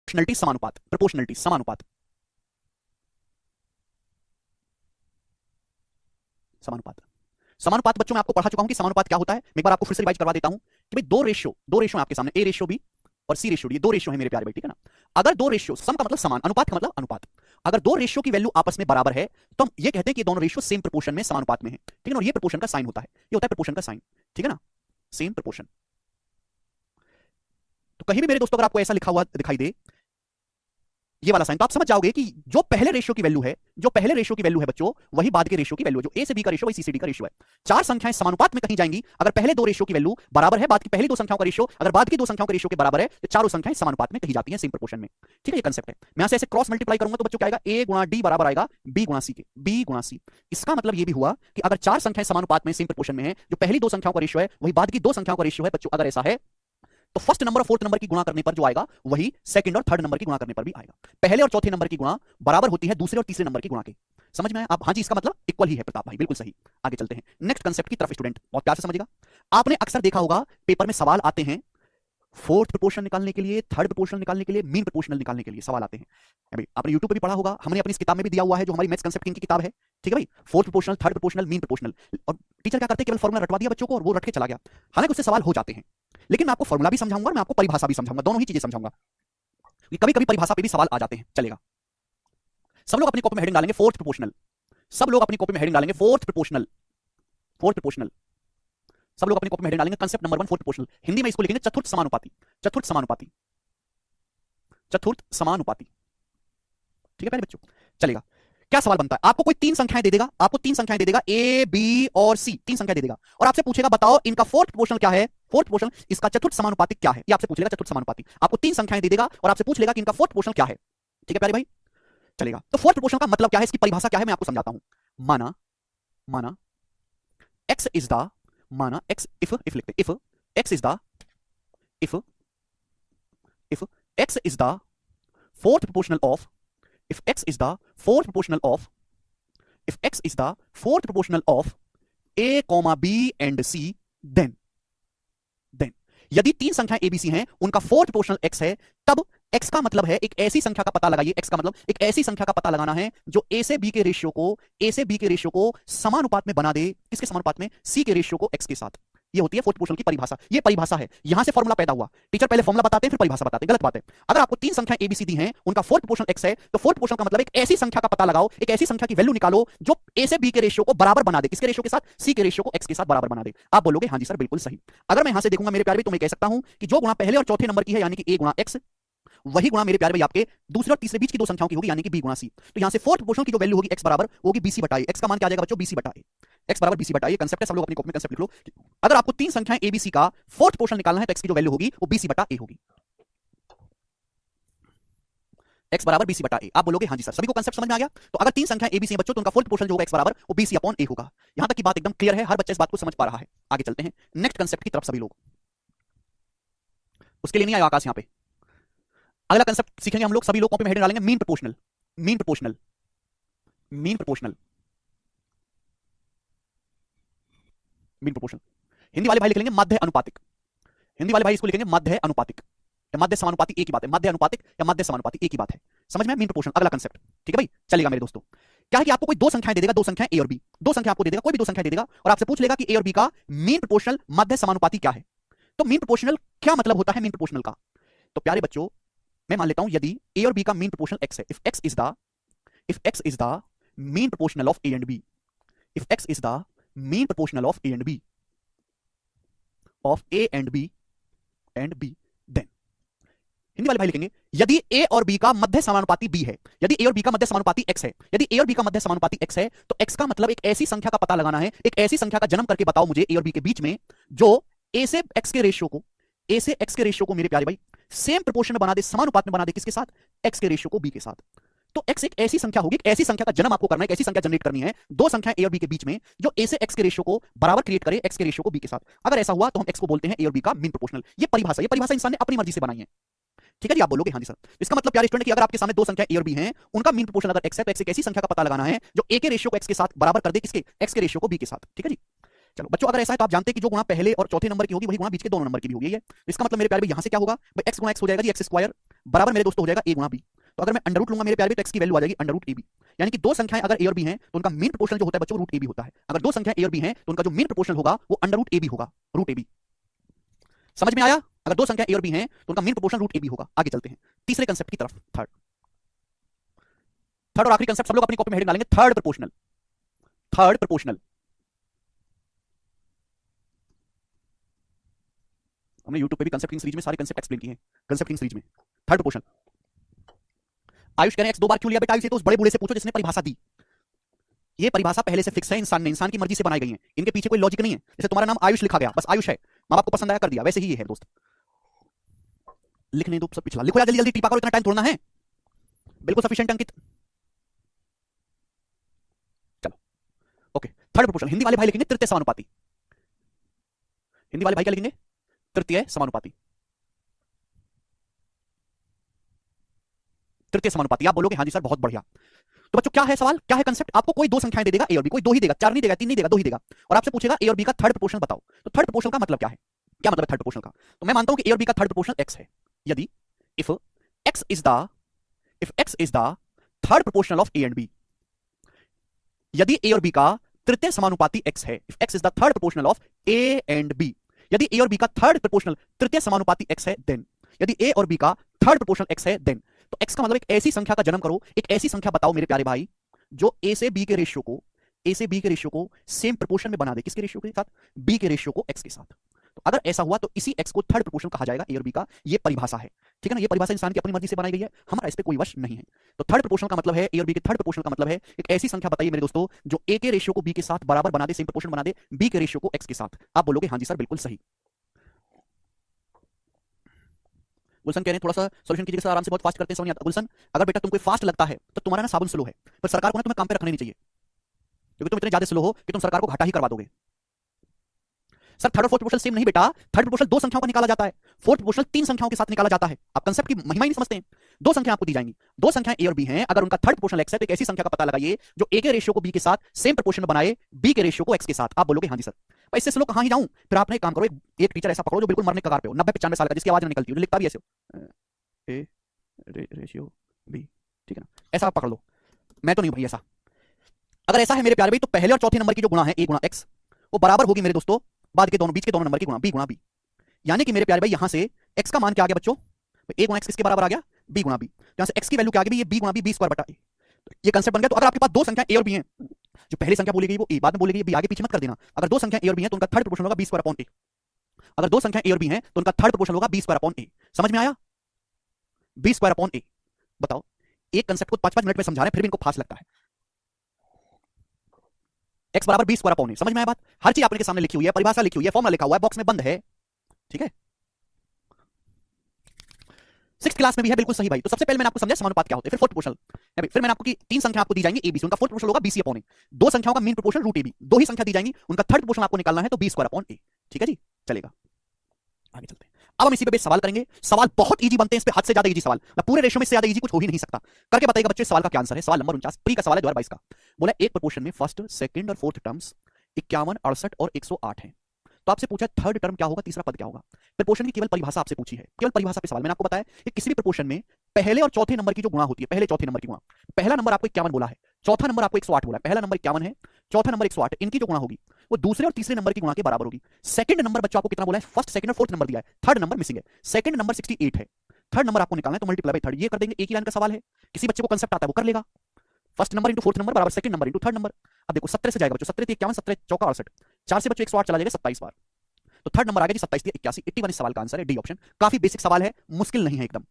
Proportionality समानुपात, proportionality समानुपात, समानुपात। समानुपात बच्चों मैं आपको पढ़ा चुका हूं कि समानुपात क्या होता है। मैं एक बार आपको फिर से रिवाइज करवा देता हूं कि भाई दो रेशियो है आपके सामने, ए रेशियो बी और सी रेशियो डी, ये दो रेशियो है मेरे प्यारे भाई, ठीक है ना। अगर दो रेशियो, सम का मतलब समान, अनुपात का मतलब अनुपात, अगर दो रेशियो की वैल्यू आपस में बराबर है तो हम ये कहते हैं कि दोनों रेशियो सेम प्रोपोर्शन में समानुपात में है, ठीक है ना। और ये प्रोपोर्शन का साइन होता है, ये होता है प्रोपोर्शन का साइन, ठीक है ना, सेम प्रोपोर्शन। तो कहीं भी मेरे दोस्तों अगर आपको ऐसा लिखा हुआ दिखाई दे ये वाला साइन, तो आप समझ जाओगे कि जो पहले रेशियो की वैल्यू है, जो पहले रेशियो की वैल्यू है बच्चों, वही बाद के रेशियो की वैल्यू है। जो ए से बी का रेशियो वही सी से डी का रेशियो है। चार संख्याएं समानुपात में कहीं जाएंगी अगर पहले दो रेशियो की वैल्यू बराबर है, बाद की पहली दो संख्याओं का रेशियो अगर बाद की दो संख्याओं का रेशियो के बराबर है, तो चारों संख्याएं समानुपात में कहीं जाती हैं, सेम प्रोपोर्शन में, ठीक है। ये कंसेप्ट है। मैं यहां से ऐसे क्रॉस मल्टीप्लाई करूंगा तो बच्चों क्या आएगा, ए गुणा डी बराबर आएगा बी गुणा सी के, बी गुणा सी। इसका मतलब ये भी हुआ कि अगर चार संख्याएं समानुपात में सेम प्रोपोर्शन में है, जो पहली दो संख्याओं का रेशियो है वही बाद की दो संख्याओं का रेशियो है बच्चों, अगर ऐसा है तो फर्स्ट नंबर और फोर्थ नंबर की गुणा करने पर जो आएगा वही सेकंड और थर्ड नंबर की गुणा करने पर भी आएगा। पहले और चौथे नंबर की गुणा बराबर होती है दूसरे और तीसरे नंबर की गुणा के। समझ में आया आप? हाँ जी, इसका मतलब इक्वल ही है प्रताप भाई, बिल्कुल सही। आगे चलते हैं नेक्स्ट कंसेप्ट की तरफ स्टूडेंट, बहुत प्यार से समझेगा। आपने अक्सर देखा होगा पेपर में सवाल आते हैं फोर्थ प्रोपोर्शन निकालने के लिए, थर्ड प्रोपोर्शन निकालने के लिए, मीन प्रोपोर्शनल निकालने के लिए सवाल आते हैं। अभी आपने यूट्यूब पे भी पढ़ा होगा, हमने अपनी इस किताब में भी दिया हुआ है जो हमारी मैथ्स कंसेप्ट की किताब है, ठीक है भाई। Fourth proportional, third proportional, mean proportional. और टीचर क्या करते हैं, केवल फॉर्मूला रटवा दिया बच्चों को और वो रट के चला गया। हालांकि उससे सवाल हो जाते हैं, लेकिन मैं आपको फॉर्मूला भी समझाऊंगा और मैं आपको परिभाषा भी समझाऊंगा, दोनों ही चीजें समझाऊंगा। कभी कभी परिभाषा पे भी सवाल आ जाते हैं, चलेगा। सब लोग अपनी कॉपी में हेडिंग डालेंगे फोर्थ प्रोपोर्शनल, सब लोग अपनी कॉपी में हेडिंग डालेंगे फोर्थ प्रोपोर्शनल, फोर्थ प्रोपोर्शनल। सब लोग अपनी कॉपी में हेडिंग डालेंगे concept number 1 fourth proportional. Hindi में इसको लिखेंगे चतुर्थ समानुपाती, चतुर्थ समानुपाती, चतुर्थ समानुपाती, ठीक है प्यारे बच्चों। चलेगा। क्या सवाल बनता है, आपको कोई तीन संख्याएं दे देगा, आपको तीन संख्याएं दे देगा ए बी और सी, तीन संख्या दे देगा और आपसे पूछेगा बताओ इनका फोर्थ प्रोपोर्शनल क्या है, फोर्थ प्रोपोर्शनल इसका चतुर्थ समानुपाती क्या है, ये आपसे पूछ लेगा चतुर्थ समानुपाती। आपको तीन संख्याएं दे देगा और आपसे पूछ लेगा कि इनका फोर्थ प्रोपोर्शनल क्या है, ठीक है प्यारे भाई। चलेगा। तो फोर्थ प्रोपोर्शनल का मतलब क्या है, इसकी परिभाषा क्या है, मैं आपको समझाता हूं। माना, माना x इज द, माना x, इफ लिखते if x is the, if if x is the fourth proportional of, if x is the fourth proportional of, if x is the fourth proportional of a comma b and c, then यदि तीन संख्याएं ABC हैं उनका fourth proportional x है, तब x का मतलब है एक ऐसी संख्या का पता लगाइए, x का मतलब एक ऐसी संख्या का पता लगाना है जो a से b के रेशियो को, a से b के रेशियो को समानुपात में बना दे, किसके समानुपात में, c के रेशियो को x के साथ। ये होती है फोर्थ प्रोपोर्शनल की परिभाषा, ये परिभाषा है, यहां से फॉर्मूला पैदा हुआ। टीचर पहले फॉर्मूला बताते हैं फिर परिभाषा बताते हैं, गलत बात है। अगर आपको तीन संख्या एबीसी दी हैं, उनका फोर्थ प्रोपोर्शनल x है, तो फोर्थ प्रोपोर्शनल का मतलब एक ऐसी संख्या का पता लगाओ, एक ऐसी संख्या की वैल्यू निकालो जो a से b के रेशियो को बराबर बना दे, किसके रेशियो के साथ, c के रेशियो को x के साथ बराबर बना दे। आप बोलोगे हाँ जी सर बिल्कुल सही। अगर मैं यहां से देखूंगा मेरे प्यारे भाई तो मैं कह सकता हूं कि जो गुणा पहले और चौथे नंबर की है यानी कि a गुणा x, वही गुणा मेरे प्यारे भाई आपके दूसरे और तीसरे बीच की दो संख्याओं की होगी यानी कि b गुणा c। तो यहां से फोर्थ प्रोपोर्शनल की जो वैल्यू होगी x बराबर होगी bc बटा a, x का मान क्या आ जाएगा बच्चों, bc बटा a, x बराबर bc बटा a। कंसेप्ट है, सब लोग अपनी कॉपी में कंसेप्ट लिख लो। अगर आपको तीन संख्याएं abc का फोर्थ प्रोपोर्शनल निकालना है तो x की जो वैल्यू होगी वो bc बटा a होगी, x बराबर bc बटा a। आप बोलोगे हाँ जी सर, सभी को कंसेप्ट समझ में आ गया। तो अगर तीन संख्याएं abc हैं बच्चों तो उनका फोर्थ प्रोपोर्शनल जो होगा x बराबर वो bc अपॉन a होगा। यहां तक की बात एकदम क्लियर है, हर बच्चा इस बात को समझ पा रहा है। आगे चलते हैं नेक्स्ट कंसेप्ट की तरफ सभी लोग। उसके लिए नहीं आया आकाश यहां पे। अगला कंसेप्ट सीखेंगे हम लोग, सभी लोग कॉपी में हेडिंग डालेंगे mean proportional, mean proportional, mean proportional, mean proportional. Hindi वाले भाई लिख लेंगे मध्य अनुपातिक, हिंदी वाले भाई इसको लिखेंगे मध्य अनुपातिक या मध्य समानुपाती, एक ही बात है, मध्य अनुपातिक या मध्य समानुपाती एक ही बात है। समझ में, मीन प्रोपोर्शनल अगला कंसेप्ट, ठीक है भाई। चलेगा मेरे दोस्तों। क्या है कि आपको कोई दो संख्याएं दे देगा, दो संख्याएं ए और बी, दो संख्या आपको दे देगा, कोई भी दो संख्या दे देगा और आपसे पूछ लेगा कि ए और बी का मीन प्रोपोर्शनल मध्य समानुपाती क्या है। तो मीन प्रोपोर्शनल क्या मतलब होता है मीन प्रोपोर्शनल का, तो प्यारे बच्चों मैं मान लेता हूं यदि ए और बी का मीन प्रोपोर्शनल एक्स है, if x is the mean proportional of a and b, if x is the mean proportional of a and b, of a and b then Hindi वाले भाई लिखेंगे यदि ए और b का मध्य समानुपाती B है, यदि ए और बी का मध्य समानुपाती एक्स है, यदि ए और बी का मध्य समानुपाती एक्स है तो एक्स का मतलब एक ऐसी संख्या का पता लगाना है, एक ऐसी संख्या का जन्म करके बताओ मुझे ए और बी के बीच में जो ए से एक्स के रेशियो को, ए से एक्स के रेशियो को मेरे प्यारे भाई सेम प्रोपोर्शन में बना दे, समानुपात में बना दे, किसके साथ, एक्स के रेशियो को बी के साथ। तो एक्स एक ऐसी संख्या होगी, एक ऐसी संख्या का जन्म आपको करना है, एक ऐसी संख्या जनरेट करनी है दो संख्या ए और बी के बीच में जो ए से एक्स के रेशियो को बराबर क्रिएट करे एक्स के रेशियो को बी के साथ। अगर ऐसा हुआ तो हम एक्स को बोलते हैं ए और बी का मीन प्रोपोर्शनल। ये परिभाषा इंसान ने अपनी मर्जी से बनाई है, ठीक है जी। आप बोलोगे हाँ जी सर, इसका मतलब प्यारे स्टूडेंट कि अगर आपके सामने दो संख्या ए और बी हैं, उनका मीन प्रोपोर्शनल अगर एक्स है तो एक्स एक ऐसी संख्या का पता लगाना है जो ए के रेशियो को एक्स के साथ बराबर कर दे, किसके, एक्स के रेशियो को बी के साथ, ठीक है जी। चलो बच्चों अगर ऐसा है तो आप जानते हैं कि जो गुणा पहले और चौथे नंबर की होगी वही गुणा बीच के दोनों नंबर की भी होगी है। इसका मतलब मेरे प्यारे भाई यहां से क्या होगा भाई, एक्स गुणा एक्स हो जाएगा जी एक्स स्क्वायर बराबर मेरे दोस्तों हो जाएगा a गुणा b। तो अगर मैं अंडर रूट लूंगा मेरे प्यारे, तो x की वैल्यू आ जाएगी अंडर रूट ab। यानी कि दो संख्याएं अगर a और b हैं तो उनका मीन प्रोपोर्शनल जो होता है बच्चों रूट ab होता है। अगर दो संख्याएं a और b हैं तो उनका जो मीन प्रोपोर्शनल होगा वो अंडर रूट ab होगा, रूट ab। समझ में आया? अगर दो संख्या a और b हैं तो उनका मीन प्रोपोर्शनल रूट ab होगा। आगे चलते हैं तीसरे कंसेप्ट की तरफ, थर्ड। थर्ड और आखिरी कंसेप्ट सब लोग अपनी कॉपी में हेडिंग डालेंगे, थर्ड प्रोपोर्शनल। थर्ड प्रोपोर्शनल हमने YouTube पे भी कंसेप्ट किंग सीरीज में सारे कंसेप्ट एक्सप्लेन किए हैं, कंसेप्ट किंग सीरीज में। Third proportional. आयुष कह रहे हैं एक्स दो बार क्यों लिया बेटा? आयुष ये तो उस बड़े बूढ़े से पूछो जिसने परिभाषा दी। ये परिभाषा पहले से फिक्स है, इंसान की मर्जी से बनाई गई है, इनके पीछे कोई लॉजिक नहीं है। जैसे तुम्हारा नाम आयुष लिखा गया, बस आयुष है, मां बाप को पसंद आया कर दिया, वैसे ही ये है दोस्त। लिखने दो सब पिछला, लिखो यार जल्दी जल्दी, टीपा करो, इतना टाइम तोड़ना है। बिल्कुल सफिशिएंट अंकित। चलो ओके, थर्ड प्रोपोर्शनल हिंदी वाले भाई लिखेंगे तृतीय समानुपाती। हिंदी वाले भाई क्या लिखेंगे? तृतीय समानुपाती। तृतीय समानुपाती आप बोलोगे हाँ जी सर बहुत बढ़िया। तो बच्चों क्या है सवाल, क्या है कंसेप्ट? आपको कोई दो संख्याएं दे देगा ए और बी, कोई दो ही देगा, चार नहीं देगा, तीन नहीं देगा, दो ही देगा, और आपसे पूछेगा ए और बी का थर्ड प्रोपोर्शनल बताओ। तो थर्ड प्रोपोर्शनल का मतलब क्या है? क्या मतलब है थर्ड प्रोपोर्शनल का? तो मैं मानता हूं कि ए और बी का थर्ड प्रोपोर्शनल एक्स है। यदि if x is the third proportional of a and b, यदि ए और बी का तृतीय समानुपाती एक्स है, if x is the third proportional of a and b, यदि ए और बी का थर्ड प्रोपोर्शनल तृतीय समानुपाती एक्स है, देन यदि ए और बी का थर्ड प्रोपोर्शनल एक्स है, देन तो एक्स का मतलब एक ऐसी संख्या का जन्म करो, एक ऐसी संख्या बताओ मेरे प्यारे भाई जो ए से बी के रेशियो को सेम प्रोपोर्शन में बना दे। किसके रेशियो के साथ? बी के रेशियो को एक्स के साथ। तो अगर ऐसा हुआ तो इसी एक्स को थर्ड प्रोपोर्शनल कहा जाएगा, ए और बी का। ये परिभाषा है, ठीक है ना? ये परिभाषा इंसान की अपनी मर्जी से बनाई गई है, हमारा इस पे कोई वश नहीं है। तो थर्ड प्रोपोर्शनल का मतलब है, ए और बी के थर्ड प्रोपोर्शनल का मतलब है एक ऐसी संख्या बताइए मेरे दोस्तों जो ए के रेशियो को बी के साथ बराबर बना दे, सेम प्रोपोर्शन बना दे, बी के रेशियो को एक्स के साथ। आप बोलोगे हाँ जी सर बिल्कुल सही। गुलशन कह रहे हैं थोड़ा सा सॉल्यूशन कीजिए सर, आराम से, बहुत फास्ट करते हैं, समझ नहीं आता। गुलशन अगर बेटा तुमको फास्ट लगता है तो तुम्हारा ना साबुन स्लो है, पर सरकार को ना तुम्हें काम पे रखना नहीं चाहिए, क्योंकि तुम इतने ज्यादा स्लो हो कि तुम सरकार को घाटा ही करवा दोगे। सर थर्ड और फोर्थ प्रोपोर्शनल सेम नहीं बेटा, थर्ड प्रोपोर्शनल दो संख्याओं का निकाला जाता है, फोर्थ प्रोपोर्शनल तीन संख्याओं के साथ निकाला जाता है। आप कंसेप्ट की महिमा ही नहीं समझते हैं। दो संख्या आपको दी जाएंगी, दो संख्याएं ए और बी हैं, अगर उनका थर्ड प्रोपोर्शनल एक्स है तो एक ऐसी संख्या का पता लगाइए जो ए के रेशियो को बी के साथ सेम प्रोपोर्शन में बनाए, बी के रेशियो को एक्स के साथ। आप बोलोगे हाँ जी सर। भाई इससे स्लो कहां ही जाऊं? फिर आपने एक काम करो, एक टीचर ऐसा पकड़ो जो बिल्कुल मरने कगार पे हो, 90-95 साल का, जिसकी आवाज ना निकलती हो, जो लिखता भी ऐसे हो, ए रेशियो बी, ठीक है ना? ऐसा आप पकड़ लो। मैं तो नहीं भाई ऐसा। अगर ऐसा है मेरे प्यारे भाई तो पहले और चौथे नंबर की जो गुणा है ए गुणा एक्स, वो बराबर होगी मेरे दोस्तों बाद के दोनों बीच के दोनों नंबर की गुणा, बी गुणा बी। यानी कि मेरे प्यारे भाई यहां से एक्स का मान क्या आ गया बच्चों? ए गुणा एक्स किसके बराबर आ गया? बी गुणा बी। यहां से एक्स की वैल्यू क्या आ गई? ये बी गुणा बी, बी स्क्वायर बटा ए। तो ये कंसेप्ट बन गया। तो अगर आपके पास दो संख्या ए और बी हैं, जो पहली संख्या बोली गई वो ए, बाद में बोली गई बी, आगे पीछे मत कर देना। अगर दो संख्या ए और बी हैं तो उनका थर्ड प्रोपोर्शनल होगा बी स्क्वायर अपॉन ए। अगर दो संख्या ए और बी हैं तो उनका थर्ड प्रोपोर्शनल होगा बी स्क्वायर अपॉन ए। समझ में आया? बी स्क्वायर अपॉन ए। बताओ, एक कंसेप्ट को 5-5 मिनट में समझा रहे हैं फिर भी इनको फास्ट लगता है। एक्स बराबर बी स्क्वायर अपॉन ए, समझ में आया बात? हर चीज आपके सामने लिखी हुई है, परिभाषा लिखी हुई है, फॉर्मूला लिखा हुआ है, बॉक्स में बंद है, ठीक है? 6th क्लास में भी है, बिल्कुल सही भाई। तो सबसे पहले मैंने आपको समझाया समानुपात क्या होते हैं, फिर फोर्थ प्रोपोर्शनल, फिर मैंने आपको की तीन संख्या आपको दी जाएंगी ए बी, उनका फोर्थ प्रोपोर्शनल होगा बी सी अपॉन ए। दो संख्याओं का mean proportional root a b, दो ही संख्या दी जाएंगी, उनका थर्ड प्रोपोर्शनल आपको निकालना है तो बी स्क्वायर अपॉन ए। ठीक है जी, चलेगा, आगे चलते हैं। अब हम इसी पे बेस सवाल करेंगे। सवाल बहुत इजी बनते हैं, इस पे हद से ज्यादा इजी सवाल, मैं पूरे रेशियो में इससे ज्यादा इजी कुछ हो ही नहीं सकता। करके बताइएगा बच्चों सवाल का क्या आंसर है। सवाल नंबर 49 प्री का सवाल है 2022 का। बोला एक प्रोपोर्शन में फर्स्ट, सेकंड और फोर्थ टर्म्स 51, 68 और 108 है। तो आपसे पूछा थर्ड टर्म क्या होगा, तीसरा पद क्या होगा। प्रोपोर्शन की केवल परिभाषा आपसे पूछी है, केवल परिभाषा पे सवाल। मैंने आपको बताया कि किसी भी प्रोपोर्शन में पहले और चौथे नंबर की जो गुणा होती है, पहले चौथे नंबर की गुणा, पहला नंबर आपको 51 बोला है, चौथा नंबर आपको 108 बोला है। पहला नंबर 51 है, चौथा नंबर 108, इनकी जो गुणा होगी वो दूसरे और तीसरे नंबर की गुणा के बराबर होगी। सेकंड नंबर बच्चों आपको कितना बोला है? फर्स्ट, सेकंड और फोर्थ नंबर दिया है, थर्ड नंबर मिसिंग है। सेकंड नंबर 68 है, थर्ड नंबर आपको निकालना है तो मल्टीप्लाई बाय थर्ड। ये कर देंगे, एक ही लाइन का सवाल है, किसी बच्चे को कंसेप्ट आता है वो कर लेगा। First number into fourth number बराबर second number into third number. अब देखो 17 से जाएगा बच्चों, 17 51, 17 चौका 68, 4 से बच्चों 108 चला जाएगा 27 बार। तो थर्ड नंबर आ गया जी 27 81, 81 इस सवाल का आंसर है डी ऑप्शन। काफी बेसिक सवाल है, मुश्किल नहीं है एकदम।